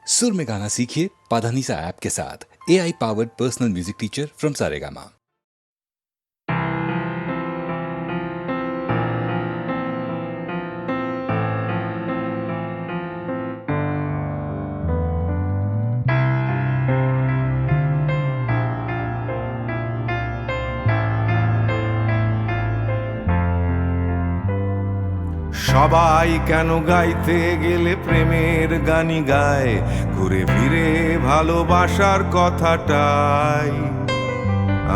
सुर में गाना सीखिए पाधानीसा ऐप के साथ। AI powered personal music teacher from Saregama. সবাই কেন গাইতে গেলে প্রেমের গানি গায়, ঘুরে ফিরে ভালোবাসার কথাটাই।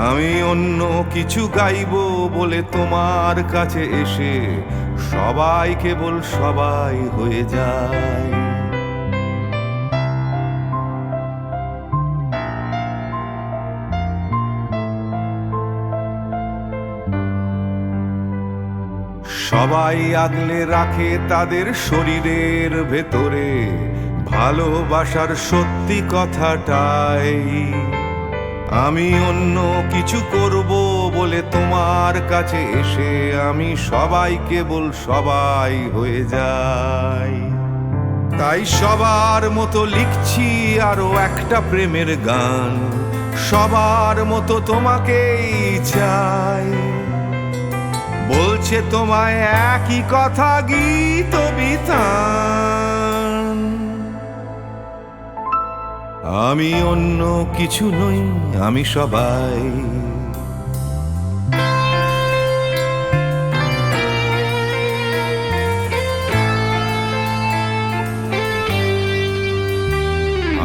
আমি অন্য কিছু গাইবো বলে তোমার কাছে এসে সবাই কেবল সবাই হয়ে যায়। সবাই আগলে রাখে তাদের শরীরের ভেতরে ভালোবাসার সত্যি কথাটাই। আমি অন্য কিছু করব বলে তোমার কাছে এসে আমি সবাই কেবল সবাই হয়ে যাই। তাই সবার মতো লিখছি আরো একটা প্রেমের গান, সবার মতো তোমাকেই চাই। বলছে তোমায় একই কথা গীত বিতান। আমি অন্য কিছু নই, আমি সবাই।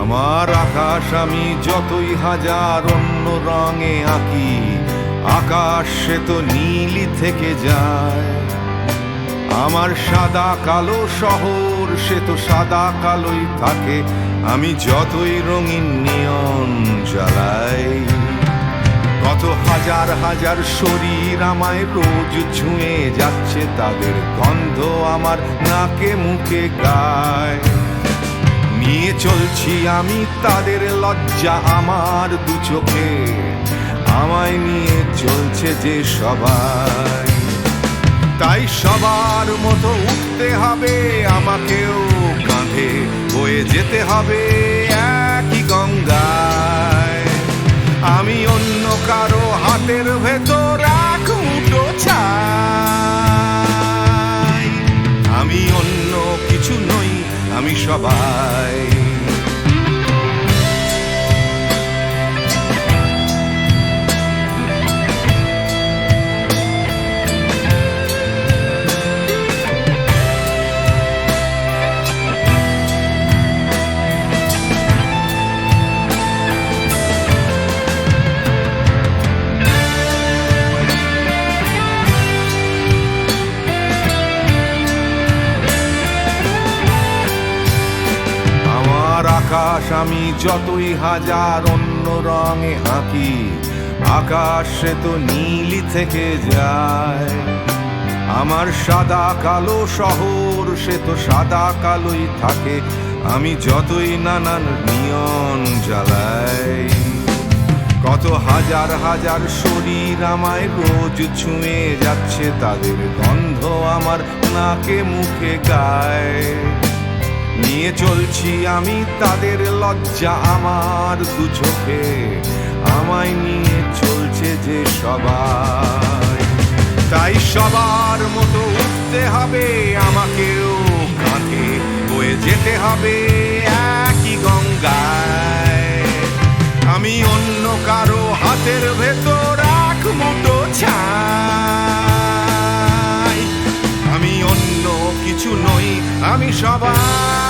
আমার আকাশ আমি যতই হাজার অন্য রঙে আঁকি, আকাশ সে তো নীলই থেকে যায়। আমার সাদা কালো শহর সে তো সাদা কালোই থাকে, আমি যতই রঙিন নিয়ন জ্বালাই। কত হাজার হাজার শরীর আমায় রোজ ছুঁয়ে যাচ্ছে, তাদের গন্ধ আমার নাকে মুখে গায়। নিয়ে চলছি আমি তাদের লজ্জা আমার দু চোখে, আমায় নিয়ে চলছে যে সবাই। তাই সবার মতো উঠতে হবে আমাকেও, কাঁধে বয়ে যেতে হবে একই গঙ্গায়। আমি অন্য কারো হাতের ভেতর এক মুঠো ছাই। আমি অন্য কিছু নই, আমি সবাই। আকাশ আমি যতই হাজার অন্য রঙে আঁকি, আকাশ সে তো নীলই থেকে যায়। আমার সাদা কালো শহর সে তো সাদা কালোই থাকে, আমি যতই নানান নিয়ন জ্বালাই। কত হাজার হাজার শরীর আমায় রোজ ছুঁয়ে যাচ্ছে, তাদের গন্ধ আমার নাকে মুখে গায়। নিয়ে চলছি আমি তাদের লজ্জা আমার দু চোখে, আমায় নিয়ে চলছে যে সবাই। তাই সবার মতো উঠতে হবে আমাকেও, কাঁধে বয়ে যেতে হবে একই গঙ্গায়। আমি অন্য কারো হাতের ভেতর এক মুঠো ছাই। আমি অন্য কিছু নই, আমি সবাই।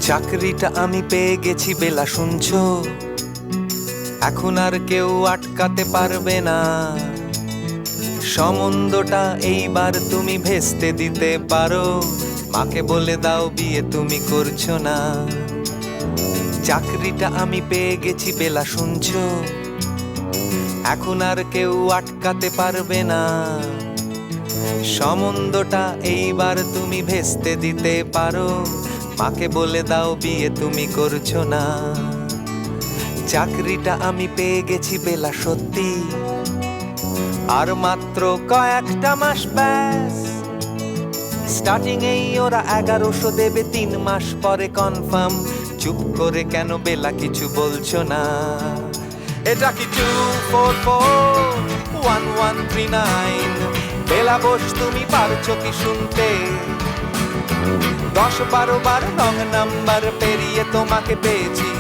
চাকরিটা আমি পেয়ে গেছি বেলা, শুনছো? এখন আর কেউ আটকাতে পারবে না। সম্বন্ধটা এইবার তুমি ভেস্তে দিতে পারো। মাকে বলে দাও বিয়ে তুমি করছো না। চাকরিটা আমি পেয়ে গেছি বেলা, শুনছো? এখন আর কেউ আটকাতে পারবে না। সম্বন্ধটা এইবার তুমি ভেস্তে দিতে পারো। মাকে বলে দাও বিয়ে তুমি করছো না। চাকরিটা আমি পেয়ে গেছি বেলা, সত্যি। আর মাত্র কয়েকটা মাস ব্যাস। স্টার্টিং এই ওরা 1100 দেবে, 3 মাস পরে কনফার্ম। চুপ করে কেন বেলা কিছু বলছো না? এটা কি 2441139? বেলা বোস তুমি পারছো কি শুনতে? 10-12 বার রং নাম্বার পেরিয়ে তোমাকে পেয়েছি,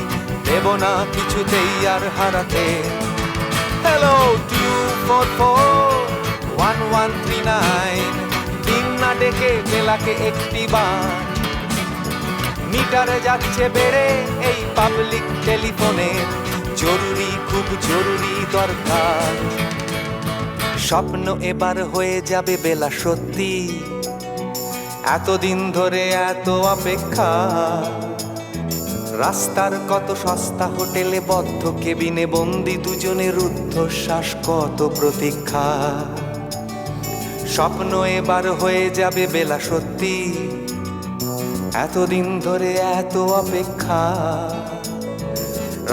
দেব না কিছুতেই আর হারাতে। হ্যালো 2441139, দিন না ডেকে বেলাকে একটি বার। মিটারে যাচ্ছে বেড়ে এই পাবলিক টেলিফোনের, জরুরি খুব জরুরি দরকার। স্বপ্ন এবার হয়ে যাবে বেলা, সত্যি। এতদিন ধরে এত অপেক্ষা। রাস্তার কত সস্তা হোটেলে বদ্ধ কেবিনে বন্দি দুজনের রুদ্ধশ্বাস, কত প্রতীক্ষা। স্বপ্ন এবার হয়ে যাবে বেলা, সত্যি। এতদিন ধরে এত অপেক্ষা।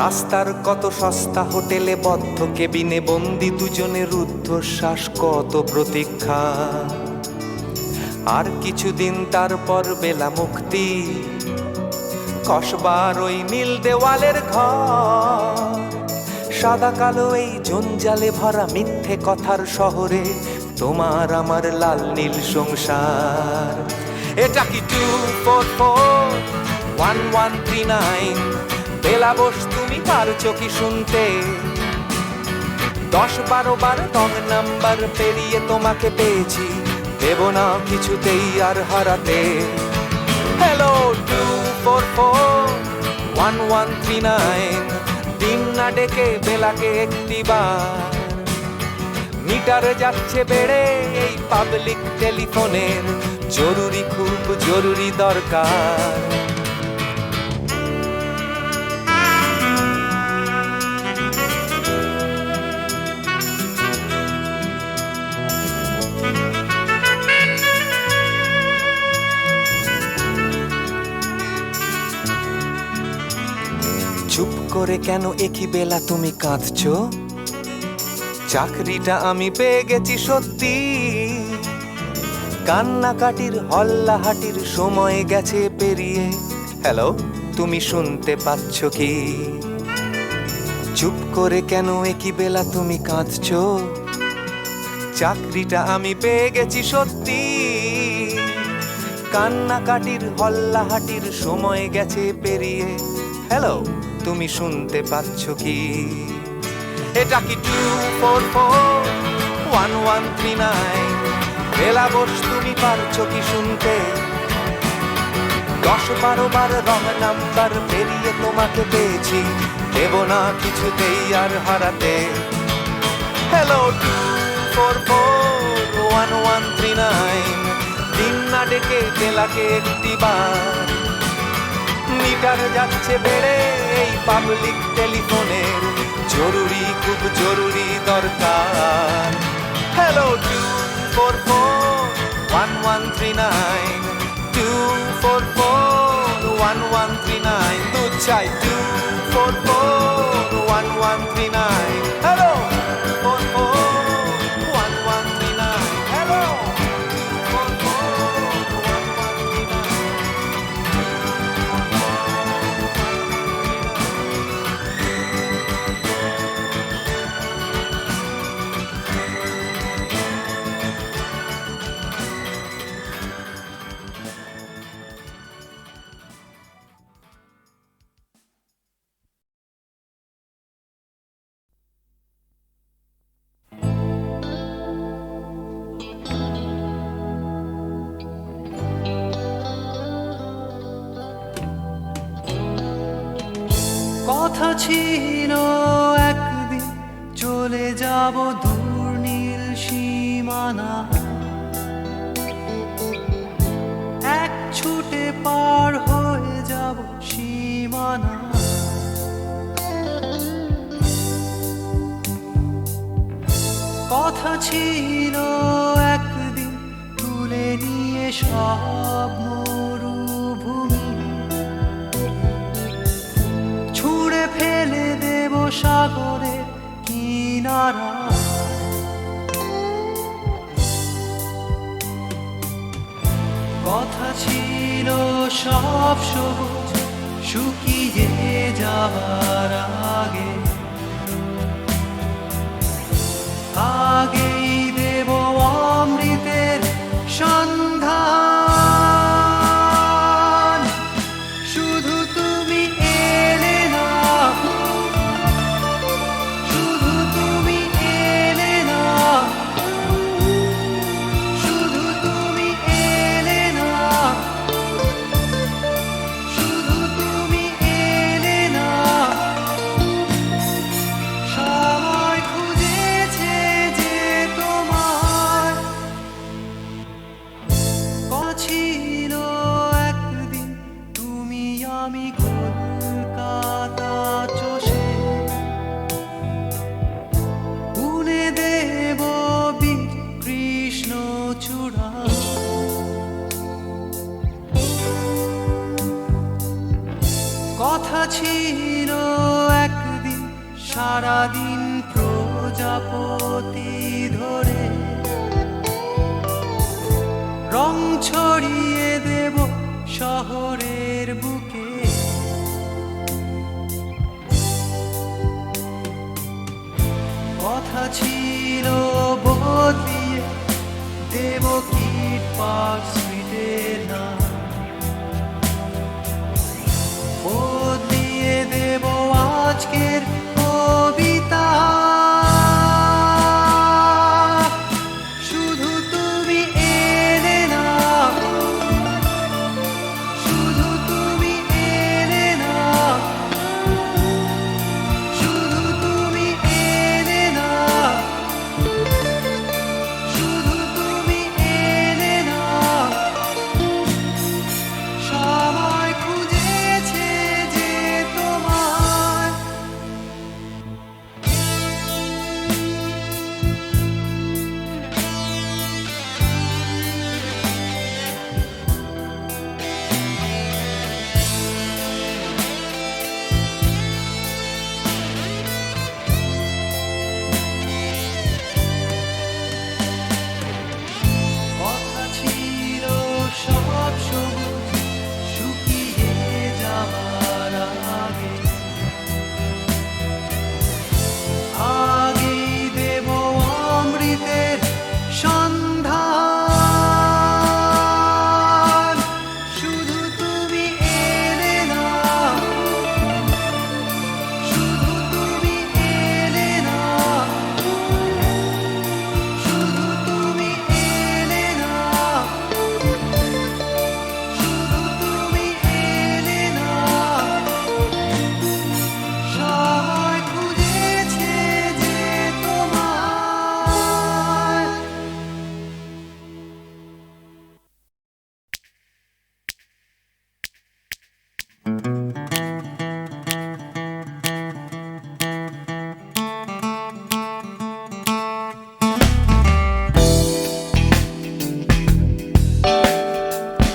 রাস্তার কত সস্তা হোটেলে বদ্ধ কেবিনে বন্দি দুজনের রুদ্ধশ্বাস, কত প্রতীক্ষা। আর কিছুদিন তারপর বেলা মুক্তি। কসবার ওই নীল দেওয়ালের ঘর, সাদা কালো এই জঞ্জালে ভরা মিথ্যে কথার শহরে তোমার আমার লাল নীল সংসার। এটা কি 2441139? বেলা বোস তুমি পারছো কি শুনতে? 10-12 বার রং নাম্বার পেরিয়ে তোমাকে পেয়েছি, দেব না কিছুতেই আর হারাতে। হ্যালো 2441139, দিন না ডেকে বেলাকে একটি বার। মিটার যাচ্ছে বেড়ে এই পাবলিক টেলিফোনের, জরুরি খুব জরুরি দরকার। চুপ করে কেন একই বেলা তুমি কাঁদছো? চাকরিটা আমি পেয়ে গেছি, সত্যি। কান্নাকাটির হল্লাহাটির সময় গেছে পেরিয়ে। হ্যালো তুমি শুনতে পাচ্ছ কি? চুপ করে কেন একই বেলা তুমি কাঁদছো? চাকরিটা আমি পেয়ে গেছি, সত্যি। কান্নাকাটির হল্লাহাটির সময় গেছে পেরিয়ে। হ্যালো তুমি শুনতে পাচ্ছ কি? এটা কি 2441139? বেলা বোস তুমি পারছো কি শুনতে? 10-12 বার রং নাম্বার পেরিয়ে তোমাকে পেয়েছি, দেব না কিছুতেই আর হারাতে। হ্যালো 2441139, দিন না ডেকে বেলাকে একটি বার। মিটার যাচ্ছে বেড়ে এই পাবলিক টেলিফোনের, জরুরি খুব জরুরি দরকার। হ্যালো 2441139, 2441139, দুধ চাই 2441139। Hello 2441139, hello 2441139। কথা ছিল একদিন চলে যাব দূর নীল সীমানা, এক ছুটে পার হয়ে যাব সীমানা। কথা ছিল একদিন তুলে নিয়ে সব মরুভূমি, ছুঁড়ে ফেলে দেব সাগরের কিনারা। কথা ছিল সব সবুজ শুকিয়ে যাবার আগে, আগেই দেব অমৃতের সন্ধান। শুধু তুমি এলে না, শুধু তুমি এলে না, শুধু তুমি এলে না, শুধু তুমি এলে না। সবাই খুঁজেছে যে তোমার কথা ছিল একদিন তুমি আমি কলকাতা চষে বুনে দেব বীর কৃষ্ণ চূড়া। কথা ছিল একদিন সারাদিন প্রজাপতি ধরে রং ছড়িয়ে দেব শহরের বুকে। কথা ছিল বদলিয়ে দেব কিট পার্ক স্ট্রিটের নাম, বদলিয়ে দেব আজকের কবিতা। শুধু তুমি এলে না, শুধু তুমি এলে না, শুধু তুমি এলে না, শুধু তুমি এলে না। সবাই খুঁজেছে যে তোমার কথা ছিল সব সবুজ শুকিয়ে যাবার আগে, আগেই দেব অমৃতের সন্ধান। শুধু তুমি এলে না, শুধু তুমি এলে না, শুধু তুমি এলে না, শুধু তুমি এলে না। সবাই খুঁজেছে যে তোমার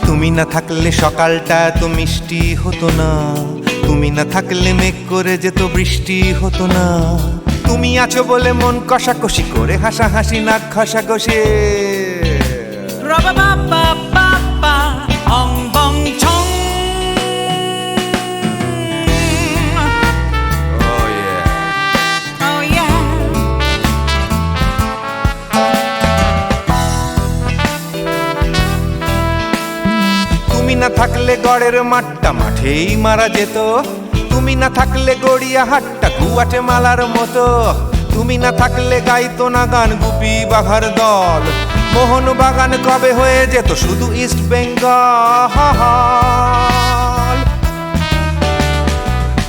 তুমি না থাকলে সকালটা এত মিষ্টি হতো না, তুমি না থাকলে মেঘ করে যেত বৃষ্টি হতো না। তুমি আছো বলে মন কষাকষি করে হাসাহাসি নাক ঘষাঘষি। তুমি না থাকলে গড়ের মাঠটা মাঠেই মারা যেত, তুমি না থাকলে গড়িয়া হাটটা গুয়াটে মালার মতো। তুমি না থাকলে গাইতো না গান গুপি বাঘার দল, মোহন বাগান কবে হয়ে যেত শুধু ইস্ট বেঙ্গল।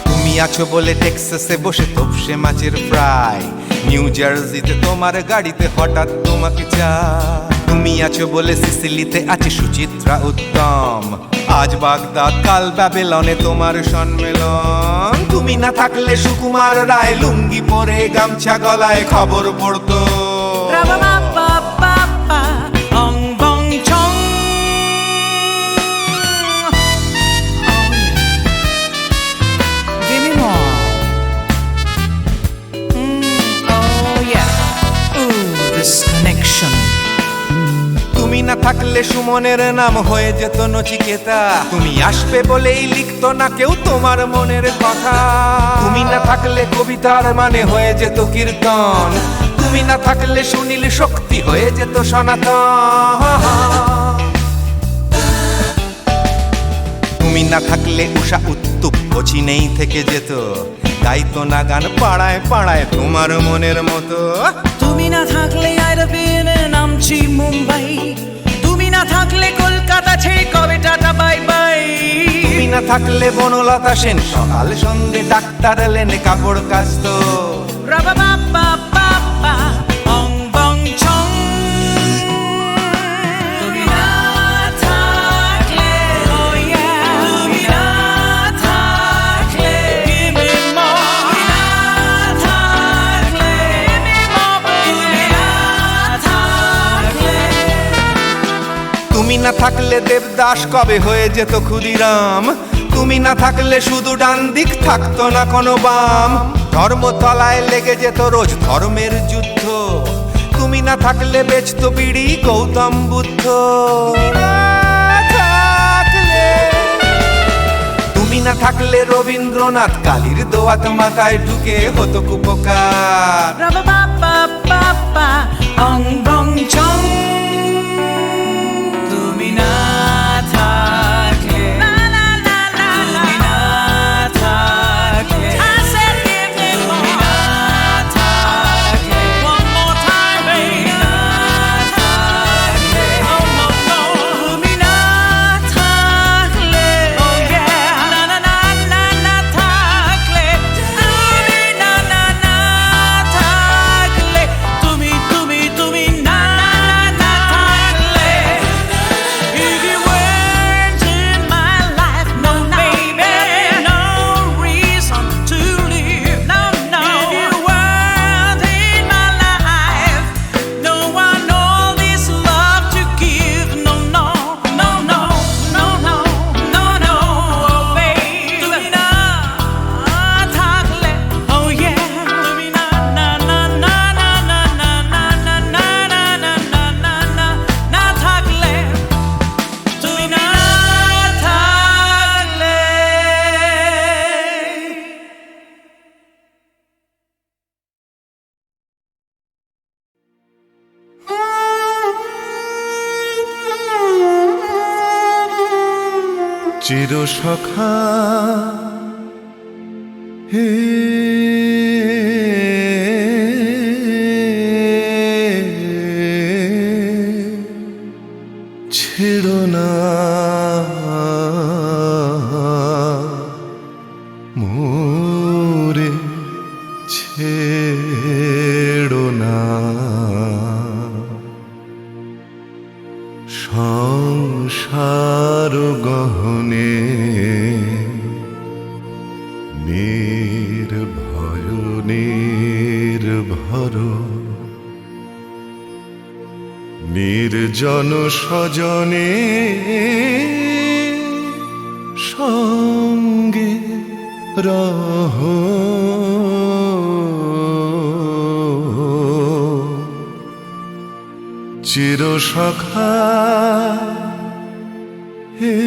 তুমি তুমি আছো বলে টেক্সাসে বসে তপসে মাছের ফ্রাই, নিউ জার্সিতে তোমার গাড়িতে হঠাৎ তোমাকে চাই। তুমি আছো বলে সিসিলিতে আছে সুচিত্রা উত্তম, আজ বাগদাদ কাল ব্যাবিলনে তোমার সম্মেলন। তুমি না থাকলে সুকুমার রায় লুঙ্গি পরে গামছা গলায় খবর পড়তো। Ra-ba-ba-ba-ba-ba, ong bong chong. Give me more. Oh yeah. Ooh, this connection. তুমি না থাকলে সুমনের নাম হয়ে যেত নচিকেতা, তুমি আসবে বলেই লিখতো না কেউ তোমার মনের কথা। তুমি না থাকলে কবিতার মানে হয়ে যেত কীর্তন, তুমি না থাকলে সুনীল শক্তি হয়ে যেত সনাতন। তুমি না থাকলে উষা উত্তুপ নেই থেকে যেত, গাইতো না গান পাড়ায় পাড়ায় তোমার মনের মতো। তুমি না থাকলে I'd have been in Amchi, Mumbai. তুমি না থাকলে কলকাতা ছেড়ে কবে টাটা বাই বাই। তুমি না থাকলে বনলতা সেন সকাল সন্ধে ডাক্তার এলেন কাপড় কাচতো। Ra-ba-ba-ba-ba-ba, ong bong chong. তুমি না থাকলে, oh yeah. তুমি না থাকলে, give me more. তুমি না থাকলে, give me more. তুমি না থাকলে, তুমি না থাকলে দেবদাস কবে হয়ে যেত ক্ষুদিরাম। তুমি না থাকলে শুধু ডান দিক থাকতো না কোনো বাম, ধর্মতলায় লেগে যেত রোজ ধর্মের যুদ্ধ। তুমি না থাকলে বেচতো বিড়ি গৌতম বুদ্ধ। তুমি না থাকলে রবীন্দ্রনাথ কালীর দোয়াত মাথায় ঢুকে হতো কুপকার। Ra-ba-ba-ba-ba-ba, ong bong chong. তুমি না থাকলে, la la la la la. তুমি না থাকলে, I said give me more. তুমি না থাকলে, one more time, baby. তুমি না থাকলে, oh no no. তুমি না থাকলে, oh yeah. না না না না না থাকলে, তুমি না না না থাকলে, তুমি তুমি তুমি না না না থাকলে. If you weren't in my life, no baby, no reason to live, no no. If you weren't in my life, no one all this love to give, no no no no no no no no, oh baby. তুমি না থাকলে, oh yeah. তুমি না না না না না না না না না না না না না না না না থাকলে, তুমি না থাকলে. চির সখা হে ছেড়ো না মোরে, ছেড়ো না সংসার গহনে নির্ভয় নির্ভর নির্জন স্বজনে সঙ্গে রহ চির সখা হে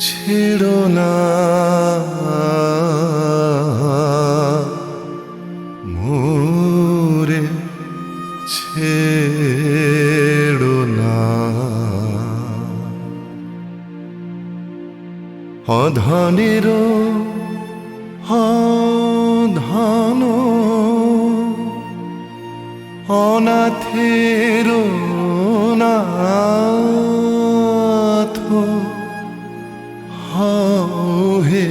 ছেড়ো না মোরে, ছেড়ো না অধনেরও ধন অনাথের নাথ হও হে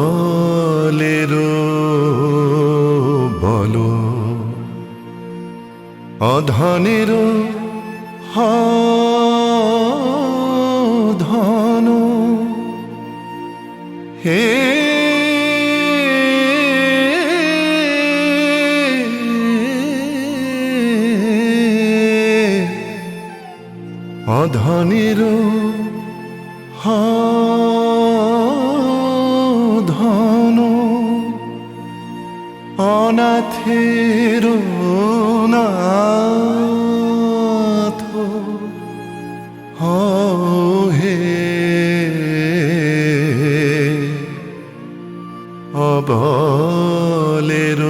অবলের বল অধনের ধন হে অধনের ধন অনাথের নাথ হও হে অবলের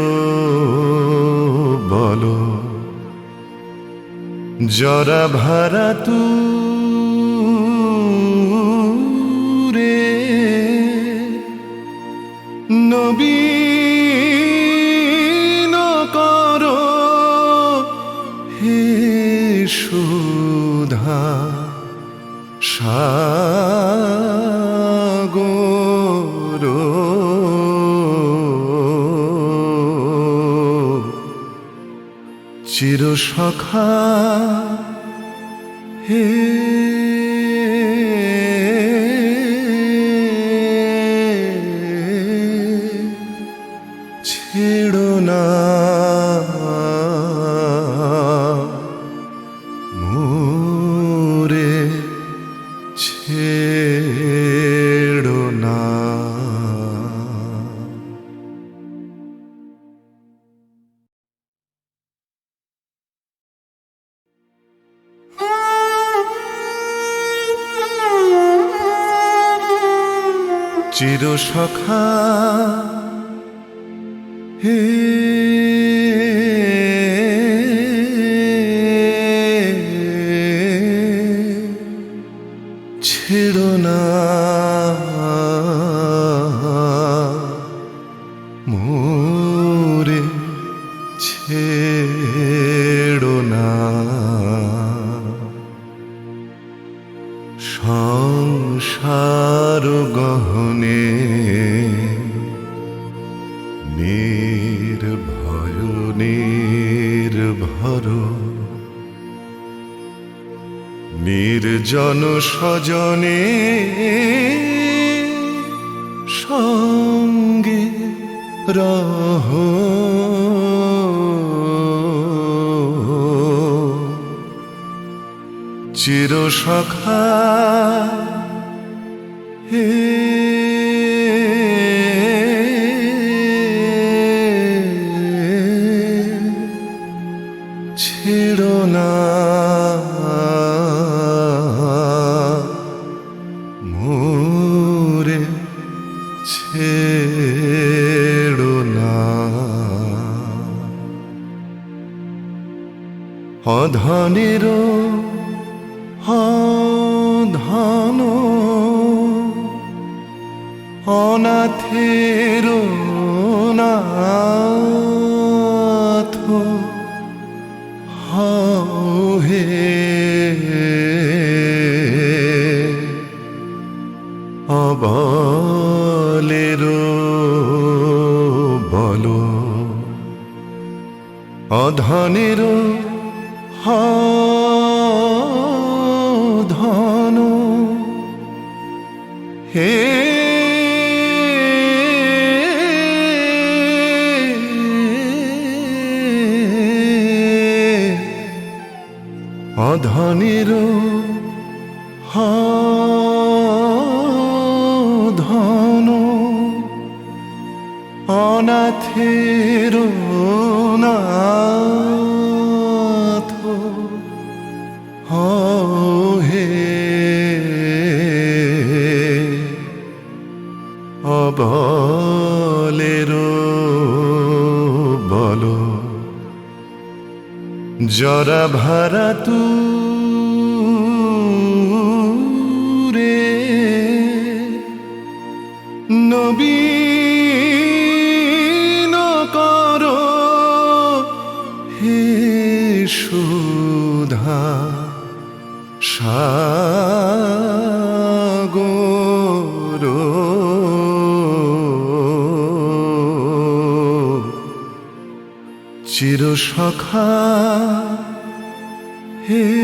বল জরা ভারা তুরে নবীন কর হে সুধা সাগর চির সখা হে ছেড়ো না মোরে ছেড়ো না চির সখা হে ছেড়ো না মোরে ছেড়ো না সংসার গহনে নির্ভয় নির্ভর নির্জন স্বজনে সঙ্গে রহ চির সখা হে ছেড়ো না মোরে ছেড়ো না অধনের ধন অনাথের নাথ হও হে অবলের বল অধনের ধন হে অধনের ধন অনাথের নাথ হও হে অবলের বল জরা ভারা তুরে নবী সাগর চির সখা হে